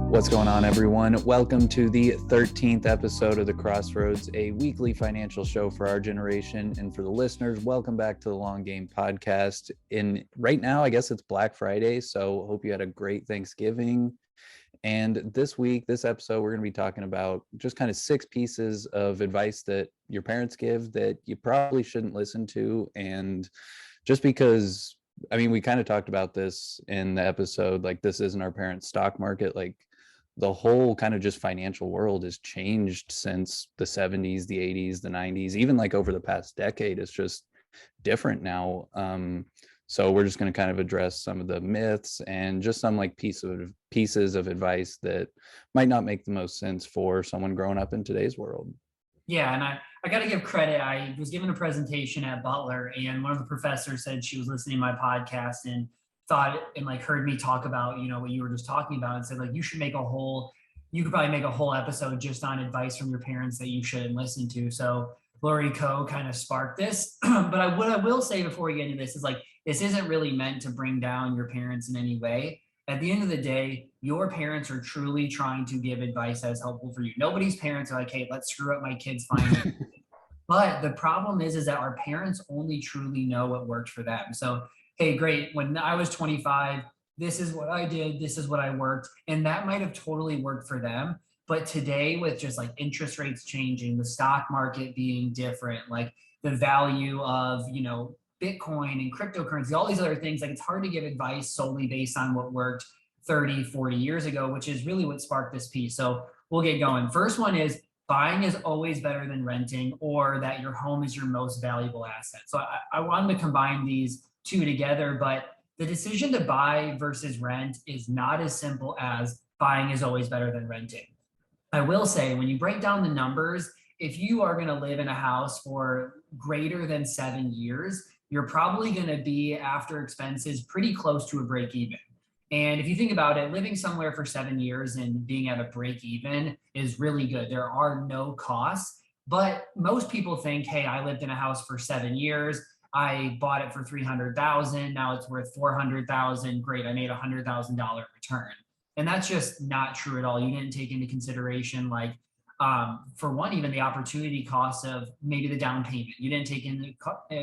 What's going on, everyone? Welcome to the 13th episode of the Crossroads, a weekly financial show for our generation. And for the listeners, welcome back to the Long Game Podcast. And right now, I guess it's Black Friday, so hope you had a great Thanksgiving. And this week, this episode, we're going to be talking about just kind of 6 pieces of advice that your parents give that you probably shouldn't listen to. And just because, I mean, we kind of talked about this in the episode, like this isn't our parents' stock market. Like the whole kind of just financial world has changed since the 70s, the 80s, the 90s, even like over the past decade. It's just different now. So we're just going to kind of address some of the myths and just some like pieces of advice that might not make the most sense for someone growing up in today's world. Yeah, and I got to give credit. I was given a presentation at Butler, and one of the professors said she was listening to my podcast and thought and like heard me talk about, what you were just talking about, and said like you could probably make a whole episode just on advice from your parents that you shouldn't listen to. So Lori Coe kind of sparked this. But what I will say before we get into this is like this isn't really meant to bring down your parents in any way. At the end of the day, your parents are truly trying to give advice that is helpful for you. Nobody's parents are like, hey, let's screw up my kids' finances. But the problem is that our parents only truly know what worked for them. So, hey, great. When I was 25, this is what I did. This is what I worked. And that might have totally worked for them. But today, with just like interest rates changing, the stock market being different, like the value of, Bitcoin and cryptocurrency, all these other things, like it's hard to give advice solely based on what worked 30, 40 years ago, which is really what sparked this piece. So we'll get going. First one is buying is always better than renting, or that your home is your most valuable asset. So I wanted to combine these two together, but the decision to buy versus rent is not as simple as buying is always better than renting. I will say, when you break down the numbers, if you are going to live in a house for greater than 7 years, you're probably going to be, after expenses, pretty close to a break even. And if you think about it, living somewhere for 7 years and being at a break even is really good. There are no costs, but most people think, hey, I lived in a house for 7 years. I bought it for $300,000. Now it's worth $400,000. Great. I made $100,000 return. And that's just not true at all. You didn't take into consideration, like, for one, even the opportunity cost of maybe the down payment. You didn't take into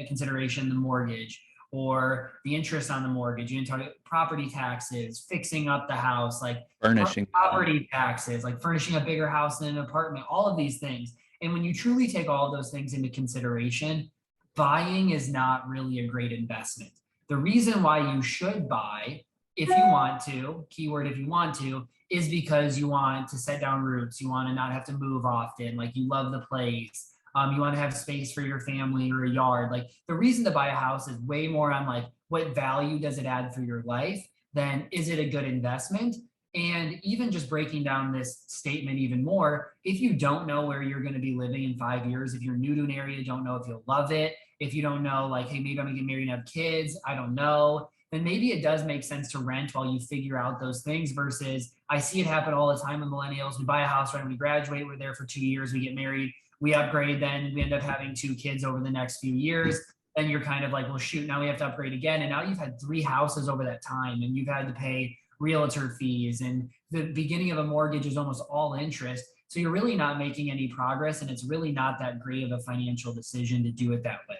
consideration the mortgage or the interest on the mortgage. You didn't talk property taxes, fixing up the house, like Furnishing property taxes, like furnishing a bigger house than an apartment, all of these things. And when you truly take all of those things into consideration, buying is not really a great investment. The reason why you should buy, if you want to, keyword if you want to, is because you want to set down roots. You want to not have to move often. Like you love the place. You want to have space for your family or a yard. Like the reason to buy a house is way more on like what value does it add for your life than is it a good investment. And even just breaking down this statement even more, if you don't know where you're going to be living in 5 years, if you're new to an area, don't know if you'll love it, if you don't know, like, hey, maybe I'm going to get married and have kids, I don't know, then maybe it does make sense to rent while you figure out those things versus I see it happen all the time with millennials. We buy a house right when we graduate, we're there for 2 years, we get married, we upgrade, then we end up having 2 kids over the next few years. Then you're kind of like, well, shoot, now we have to upgrade again. And now you've had 3 houses over that time and you've had to pay realtor fees, and the beginning of a mortgage is almost all interest. So you're really not making any progress, and it's really not that great of a financial decision to do it that way.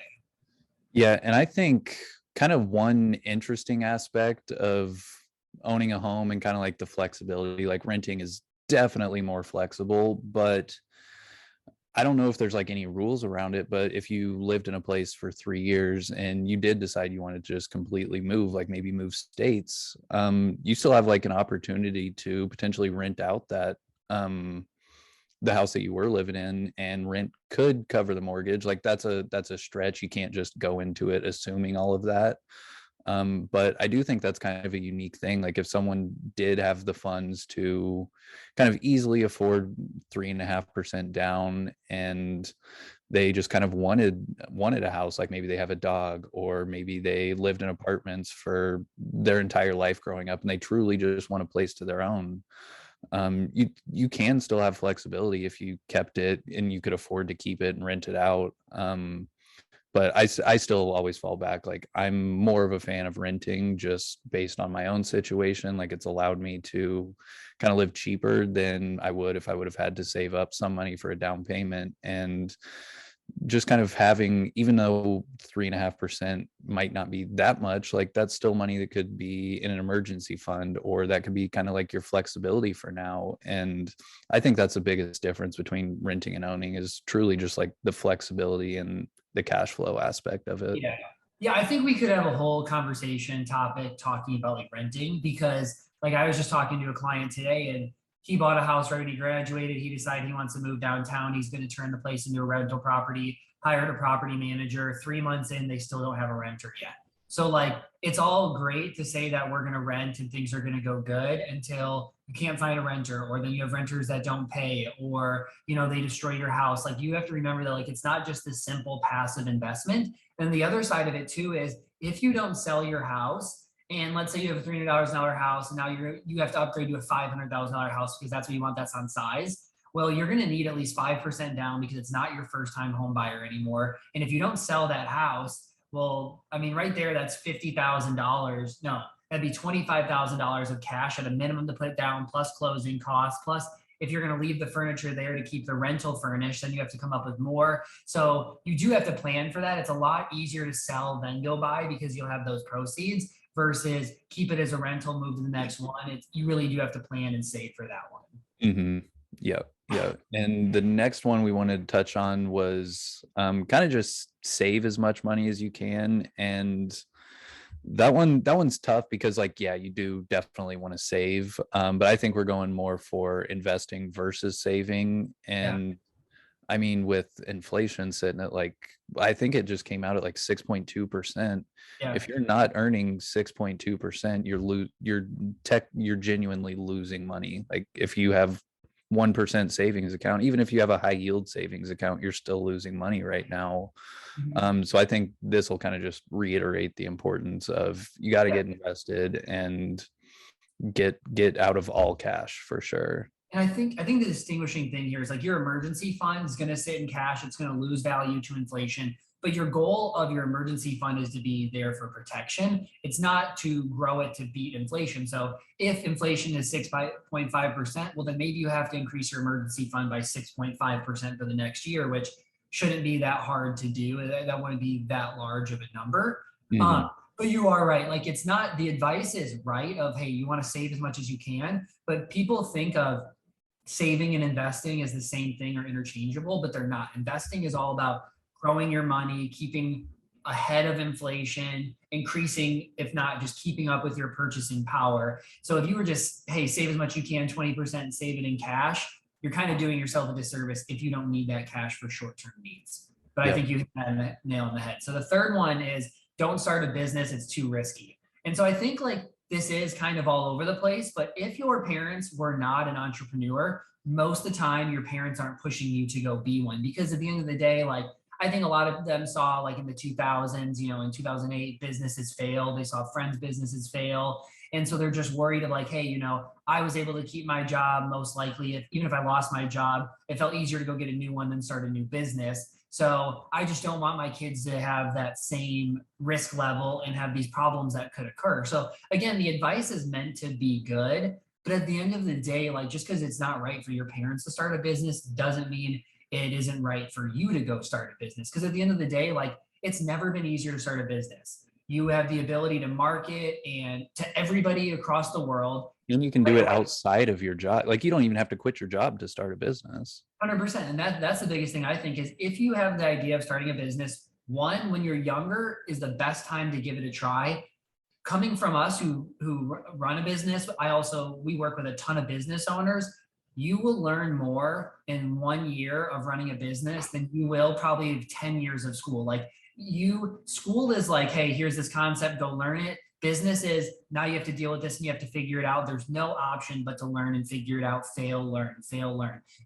Yeah, and I think kind of one interesting aspect of owning a home and kind of like the flexibility, like renting is definitely more flexible, but I don't know if there's like any rules around it. But if you lived in a place for 3 years and you did decide you wanted to just completely move, like maybe move states, you still have like an opportunity to potentially rent out that the house that you were living in, and rent could cover the mortgage. Like that's a stretch. You can't just go into it assuming all of that. But I do think that's kind of a unique thing. Like if someone did have the funds to kind of easily afford 3.5% down, and they just kind of wanted a house, like maybe they have a dog, or maybe they lived in apartments for their entire life growing up and they truly just want a place to their own. You can still have flexibility if you kept it and you could afford to keep it and rent it out. but I still always fall back. Like I'm more of a fan of renting just based on my own situation. Like it's allowed me to kind of live cheaper than I would if I would have had to save up some money for a down payment. And just kind of having, even though 3.5% might not be that much, like that's still money that could be in an emergency fund, or that could be kind of like your flexibility for now. And I think that's the biggest difference between renting and owning, is truly just like the flexibility and the cash flow aspect of it. Yeah. Yeah, I think we could have a whole conversation topic talking about like renting, because like I was just talking to a client today and he bought a house right when he graduated. He decided he wants to move downtown. He's going to turn the place into a rental property, hired a property manager. 3 months in, they still don't have a renter yet. So like it's all great to say that we're going to rent and things are going to go good until you can't find a renter, or then you have renters that don't pay, or they destroy your house. Like you have to remember that like it's not just this simple passive investment. And the other side of it too is if you don't sell your house, and let's say you have a $300,000 house and now you have to upgrade to a $500,000 house because that's what you want, that's on size. Well, you're going to need at least 5% down because it's not your first time home buyer anymore. And if you don't sell that house, well, I mean, right there, that's $50,000. No, that'd be $25,000 of cash at a minimum to put it down, plus closing costs, plus if you're going to leave the furniture there to keep the rental furnished, then you have to come up with more. So you do have to plan for that. It's a lot easier to sell than go buy because you'll have those proceeds versus keep it as a rental, move to the next one. You really do have to plan and save for that one. Mm-hmm. Yeah. Yeah. And the next one we wanted to touch on was kind of just save as much money as you can. And that one's tough because like, yeah, you do definitely want to save. But I think we're going more for investing versus saving. And yeah. I mean, with inflation sitting at like, I think it just came out at like 6.2%. Yeah. If you're not earning 6.2%, you're genuinely losing money. Like if you have 1% savings account, even if you have a high yield savings account, you're still losing money right now. Mm-hmm. So I think this will kind of just reiterate the importance of you got to get invested and get out of all cash for sure. And I think the distinguishing thing here is like your emergency fund is going to sit in cash. It's going to lose value to inflation. But your goal of your emergency fund is to be there for protection. It's not to grow it to beat inflation. So if inflation is 6.5%, well, then maybe you have to increase your emergency fund by 6.5% for the next year, which shouldn't be that hard to do. That wouldn't be that large of a number. Mm-hmm. But you are right. Like it's not, the advice is right of, hey, you want to save as much as you can. But people think of saving and investing as the same thing or interchangeable, but they're not. Investing is all about growing your money, keeping ahead of inflation, increasing, if not just keeping up with your purchasing power. So if you were just, hey, save as much as you can, 20%, save it in cash, you're kind of doing yourself a disservice if you don't need that cash for short-term needs. But I think you hit that nail on the head. So the third one is don't start a business. It's too risky. And so I think like this is kind of all over the place, but if your parents were not an entrepreneur, most of the time your parents aren't pushing you to go be one, because at the end of the day, like I think a lot of them saw like in the 2000s, in 2008, businesses fail. They saw friends' businesses fail. And so they're just worried of like, hey, I was able to keep my job. Most likely, even if I lost my job, it felt easier to go get a new one than start a new business. So I just don't want my kids to have that same risk level and have these problems that could occur. So again, the advice is meant to be good, but at the end of the day, like just because it's not right for your parents to start a business doesn't mean it isn't right for you to go start a business. Because at the end of the day, like it's never been easier to start a business. You have the ability to market and to everybody across the world. And you can do it outside of your job. Like you don't even have to quit your job to start a business. 100%. And that's the biggest thing I think is if you have the idea of starting a business, one, when you're younger is the best time to give it a try. Coming from us who run a business, we work with a ton of business owners. You will learn more in 1 year of running a business than you will probably 10 years of school. Like school is like, hey, here's this concept, go learn it. Business is now you have to deal with this and you have to figure it out. There's no option but to learn and figure it out, fail, learn.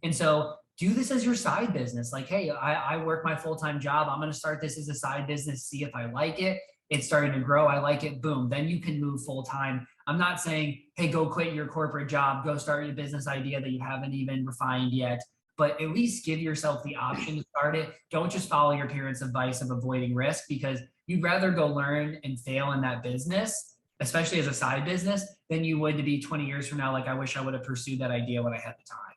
And so do this as your side business. Like, hey, I work my full-time job. I'm going to start this as a side business, see if I like it. It's starting to grow. I like it. Boom. Then you can move full-time. I'm not saying, hey, go quit your corporate job, go start your business idea that you haven't even refined yet. but at least give yourself the option to start it. Don't just follow your parents' advice of avoiding risk, because you'd rather go learn and fail in that business, especially as a side business, than you would to be 20 years from now like, I wish I would have pursued that idea when I had the time.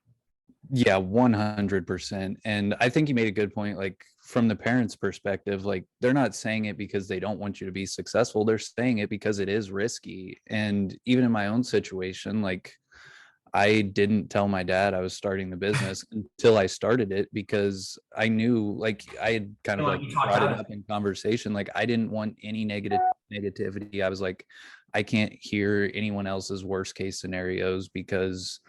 Yeah, 100%. And I think you made a good point. Like from the parents' perspective, like they're not saying it because they don't want you to be successful. They're saying it because it is risky. And even in my own situation, like I didn't tell my dad I was starting the business until I started it, because I knew, like I had kind You of know, like like you talked brought out it of up in conversation. Like I didn't want any negativity. I was like, I can't hear anyone else's worst case scenarios, because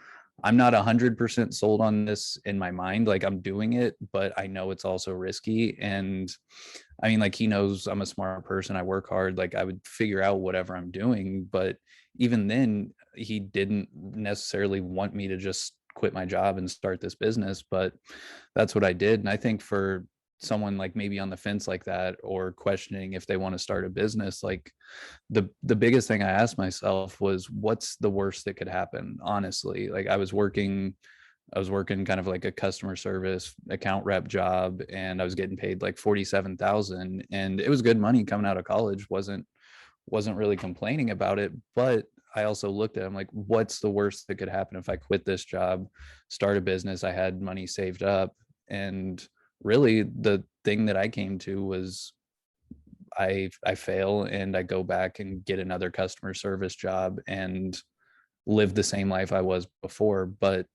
I'm not 100% sold on this in my mind. Like I'm doing it, but I know it's also risky. And I mean, like he knows I'm a smart person. I work hard. Like I would figure out whatever I'm doing. But even then, he didn't necessarily want me to just quit my job and start this business. But that's what I did. And I think for someone like maybe on the fence like that, or questioning if they want to start a business, like the biggest thing I asked myself was, what's the worst that could happen? Honestly, like I was working kind of like a customer service account rep job, and I was getting paid like 47,000, and it was good money coming out of college. Wasn't really complaining about it, but I also looked at it, I'm like, what's the worst that could happen if I quit this job, start a business? I had money saved up, and really the thing that I came to was I fail and I go back and get another customer service job and live the same life I was before. But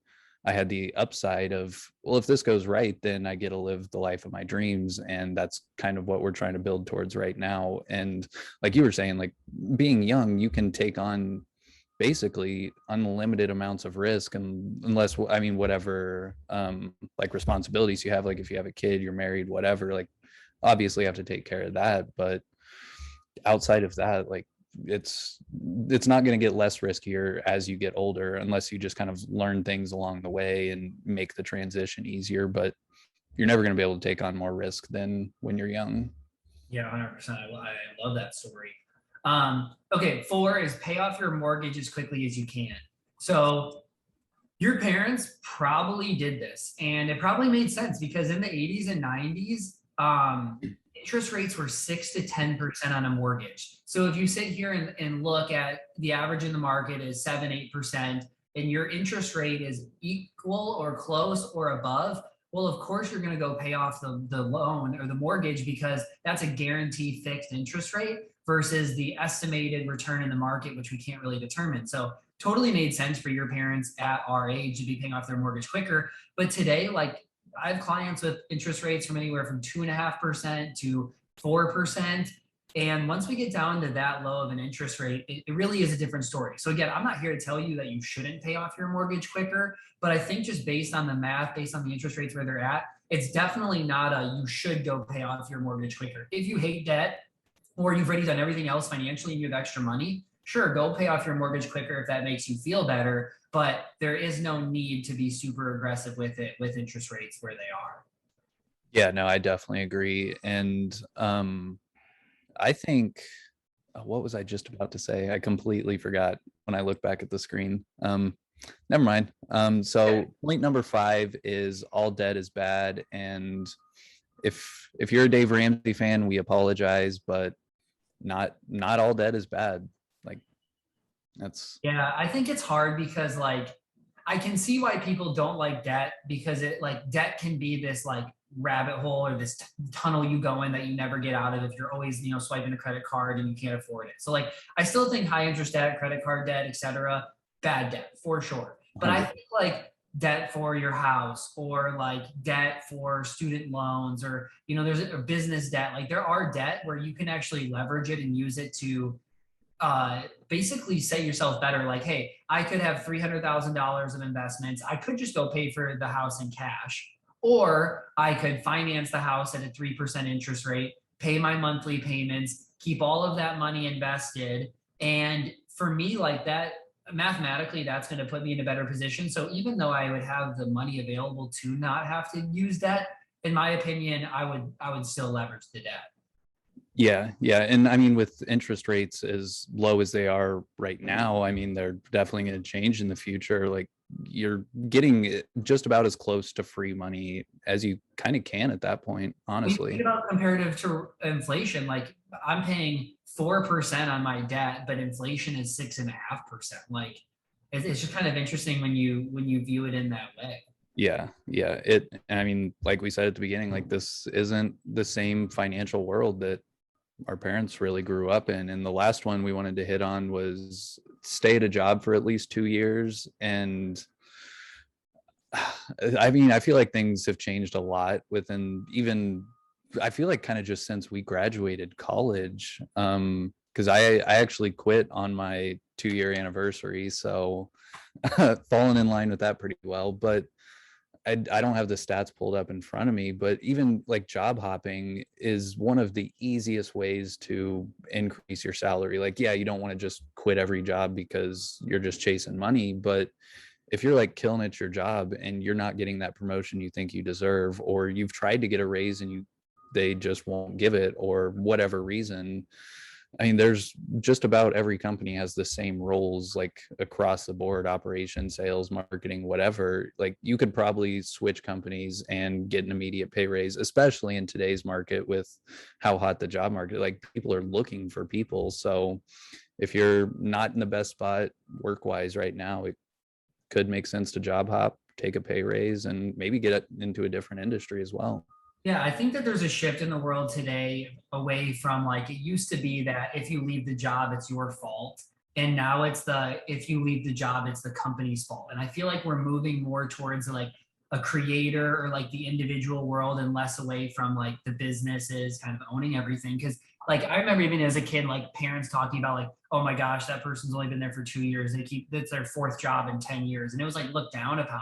I had the upside of, well, if this goes right, then I get to live the life of my dreams. And that's kind of what we're trying to build towards right now. And like you were saying, like being young, you can take on basically unlimited amounts of risk, and unless, I mean, whatever like responsibilities you have, like if you have a kid, you're married, whatever, like obviously you have to take care of that. But outside of that, like it's it's not going to get less riskier as you get older, unless you just kind of learn things along the way and make the transition easier. But you're never going to be able to take on more risk than when you're young. Yeah, 100%. I love that story. Okay, 4 is pay off your mortgage as quickly as you can. So your parents probably did this, and it probably made sense because in the 80s and 90s, interest rates were 6 to 10% on a mortgage. So if you sit here and look at the average in the market is 7, 8%, and your interest rate is equal or close or above, well, of course you're going to go pay off the loan or the mortgage, because that's a guaranteed fixed interest rate versus the estimated return in the market, which we can't really determine. So totally made sense for your parents at our age to be paying off their mortgage quicker. But today, like I have clients with interest rates from anywhere from 2.5% to 4%. And once we get down to that low of an interest rate, it really is a different story. So again, I'm not here to tell you that you shouldn't pay off your mortgage quicker, but I think just based on the math, based on the interest rates where they're at, it's definitely not a you should go pay off your mortgage quicker. If you hate debt or you've already done everything else financially and you have extra money, sure, go pay off your mortgage quicker if that makes you feel better. But there is no need to be super aggressive with it with interest rates where they are. Yeah, no, I definitely agree. And I think, what was I just about to say? I completely forgot when I look back at the screen. Never mind. So point number 5 is all debt is bad. And if you're a Dave Ramsey fan, we apologize, but not all debt is bad. Like that's Yeah, I think it's hard because like I can see why people don't like debt, because it like debt can be this like rabbit hole or this tunnel you go in that you never get out of if you're always, swiping a credit card and you can't afford it. So like I still think high interest debt, credit card debt, etc., bad debt for sure. But I 100. think like debt for your house or like debt for student loans or there's a business debt, like there are debt where you can actually leverage it and use it to basically set yourself better. Like, hey, I could have $300,000 of investments. I could just go pay for the house in cash, or I could finance the house at a 3% interest rate, pay my monthly payments, keep all of that money invested. And for me, like that, mathematically, that's going to put me in a better position. So even though I would have the money available to not have to use debt, in my opinion, I would still leverage the debt. Yeah. And I mean, with interest rates as low as they are right now, I mean, they're definitely going to change in the future. Like you're getting just about as close to free money as you kind of can at that point, We think honestly. about comparative to inflation. Like I'm paying 4% on my debt, but inflation is 6.5%. Like it's just kind of interesting when you view it in that way. Yeah, yeah. I mean, like we said at the beginning, like this isn't the same financial world that our parents really grew up in. And the last one we wanted to hit on was stay at a job for at least 2 years. And I mean, I feel like things have changed a lot within even, I feel like kind of just since we graduated college. Because I actually quit on my 2 year anniversary. So fallen in line with that pretty well. But I don't have the stats pulled up in front of me, but even like job hopping is one of the easiest ways to increase your salary. Like, yeah, you don't want to just quit every job because you're just chasing money, but if you're like killing at your job and you're not getting that promotion you think you deserve, or you've tried to get a raise and they just won't give it, or whatever reason, I mean, there's just about every company has the same roles, like across the board: operations, sales, marketing, whatever. Like you could probably switch companies and get an immediate pay raise, especially in today's market with how hot the job market. Like people are looking for people. So if you're not in the best spot work wise right now, it could make sense to job hop, take a pay raise, and maybe get it into a different industry as well. Yeah, I think that there's a shift in the world today away from like it used to be that if you leave the job, it's your fault. And now it's the if you leave the job, it's the company's fault. And I feel like we're moving more towards like a creator or like the individual world and less away from like the businesses kind of owning everything. Cause like I remember even as a kid, like parents talking about like, oh my gosh, that person's only been there for 2 years. It's their fourth job in 10 years. And it was like looked down upon.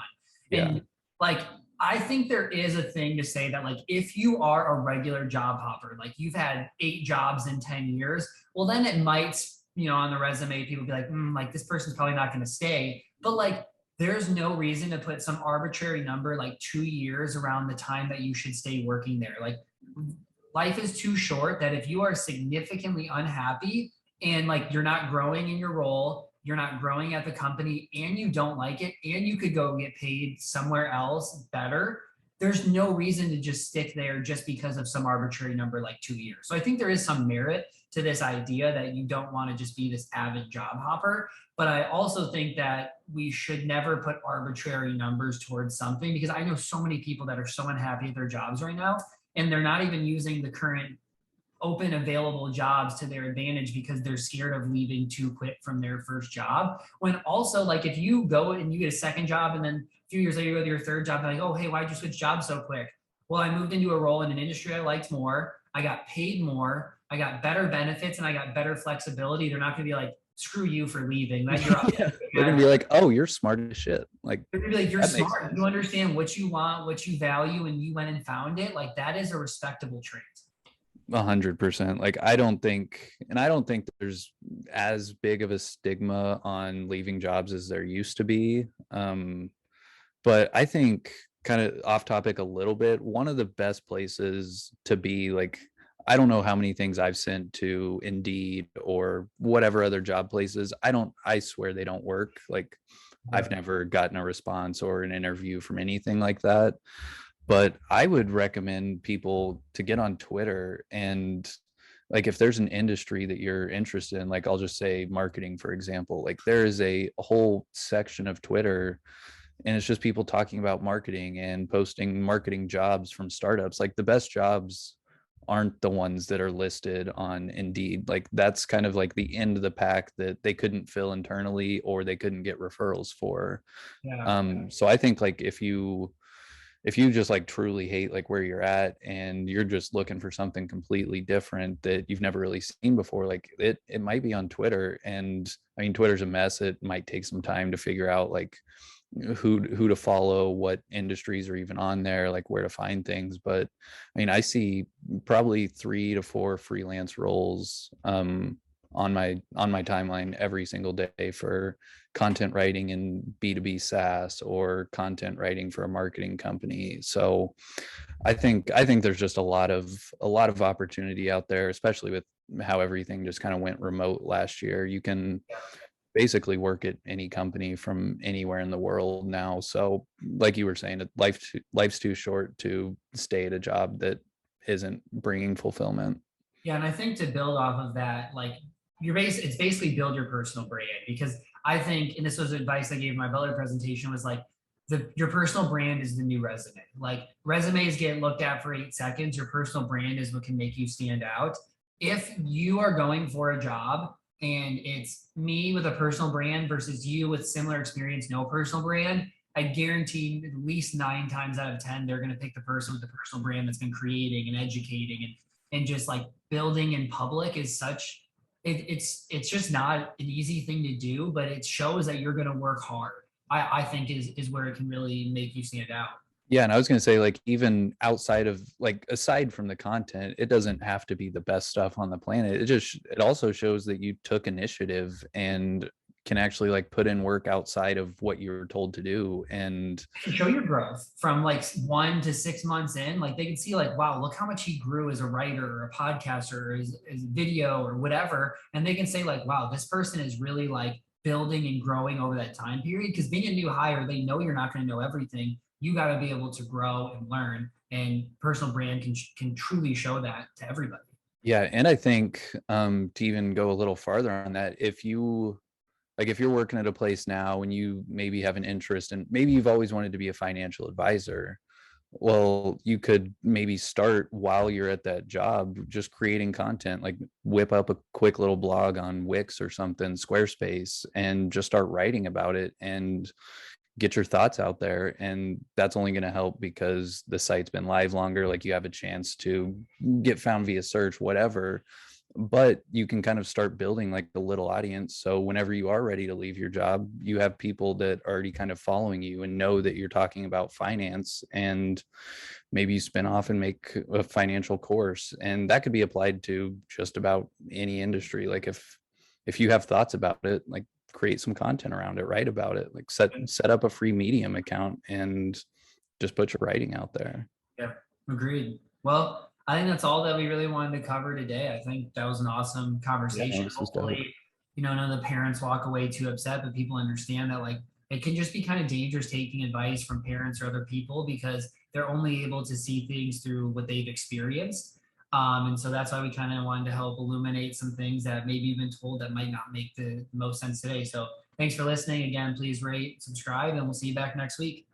Yeah. And like I think there is a thing to say that like if you are a regular job hopper, like you've had 8 jobs in 10 years, well then it might, on the resume, people be like, like this person's probably not going to stay. But like there's no reason to put some arbitrary number like 2 years around the time that you should stay working there. Like life is too short that if you are significantly unhappy and like you're not growing in your role, you're not growing at the company and you don't like it and you could go get paid somewhere else better, there's no reason to just stick there just because of some arbitrary number like 2 years. So I think there is some merit to this idea that you don't want to just be this avid job hopper. But I also think that we should never put arbitrary numbers towards something because I know so many people that are so unhappy at their jobs right now and they're not even using the current open available jobs to their advantage because they're scared of leaving to quit from their first job. When also like if you go and you get a second job and then a few years later you go to your third job, they're like, oh, hey, why'd you switch jobs so quick? Well, I moved into a role in an industry I liked more. I got paid more. I got better benefits and I got better flexibility. They're not going to be like, screw you for leaving. That you're Yeah. They're gonna be like, oh, you're smart as shit. Like they're gonna be like, you're that makes smart. sense. You understand what you want, what you value, and you went and found it. Like that is a respectable trait. 100%. Like I don't think there's as big of a stigma on leaving jobs as there used to be. But I think, kind of off topic a little bit, one of the best places to be, like, I don't know how many things I've sent to Indeed or whatever other job places. I swear they don't work. Like I've never gotten a response or an interview from anything like that. But I would recommend people to get on Twitter, and like if there's an industry that you're interested in, like I'll just say marketing, for example, like there is a whole section of Twitter and it's just people talking about marketing and posting marketing jobs from startups. Like the best jobs aren't the ones that are listed on Indeed. Like that's kind of like the end of the pack that they couldn't fill internally or they couldn't get referrals for. Yeah. So I think like if you just like truly hate like where you're at and you're just looking for something completely different that you've never really seen before, like it might be on Twitter. And I mean, Twitter's a mess. It might take some time to figure out like who to follow, what industries are even on there, like where to find things. But I mean, I see probably 3 to 4 freelance roles on my timeline every single day for content writing in B2B SaaS or content writing for a marketing company. So I think there's just a lot of opportunity out there, especially with how everything just kind of went remote last year. You can basically work at any company from anywhere in the world now. So like you were saying, life's too short to stay at a job that isn't bringing fulfillment. Yeah, and I think to build off of that, like it's basically build your personal brand, because I think, and this was advice I gave my Butler presentation, was like your personal brand is the new resume. Like resumes get looked at for 8 seconds. Your personal brand is what can make you stand out. If you are going for a job and it's me with a personal brand versus you with similar experience, no personal brand, I guarantee at least 9 times out of 10, they're going to pick the person with the personal brand that's been creating and educating and just like building in public is such it's just not an easy thing to do, but it shows that you're going to work hard. I think is where it can really make you stand out. Yeah, and I was going to say, like, even outside of, like, aside from the content, it doesn't have to be the best stuff on the planet. It also shows that you took initiative and can actually like put in work outside of what you were told to do. And Show your growth from like 1 to 6 months in. Like they can see, like, wow, look how much he grew as a writer or a podcaster or as video or whatever. And they can say, like, wow, this person is really like building and growing over that time period. Because being a new hire, they know you're not going to know everything. You got to be able to grow and learn. And personal brand can truly show that to everybody. yeah, and I think to even go a little farther on that, if you like if you're working at a place now and you maybe have an interest and maybe you've always wanted to be a financial advisor, well, you could maybe start while you're at that job just creating content, like whip up a quick little blog on Wix or something, Squarespace, and just start writing about it and get your thoughts out there. And that's only going to help because the site's been live longer, like you have a chance to get found via search, whatever. But you can kind of start building like a little audience, so whenever you are ready to leave your job, you have people that are already kind of following you and know that you're talking about finance, and maybe you spin off and make a financial course, and that could be applied to just about any industry. Like if you have thoughts about it, like create some content around it, write about it, like set up a free Medium account and just put your writing out there. Yeah, agreed. Well, I think that's all that we really wanted to cover today. I think that was an awesome Yeah, conversation. this is dope. Hopefully, none of the parents walk away too upset, but people understand that like it can just be kind of dangerous taking advice from parents or other people because they're only able to see things through what they've experienced. And so that's why we kind of wanted to help illuminate some things that maybe you've been told that might not make the most sense today. So thanks for listening. Again, please rate, subscribe, and we'll see you back next week.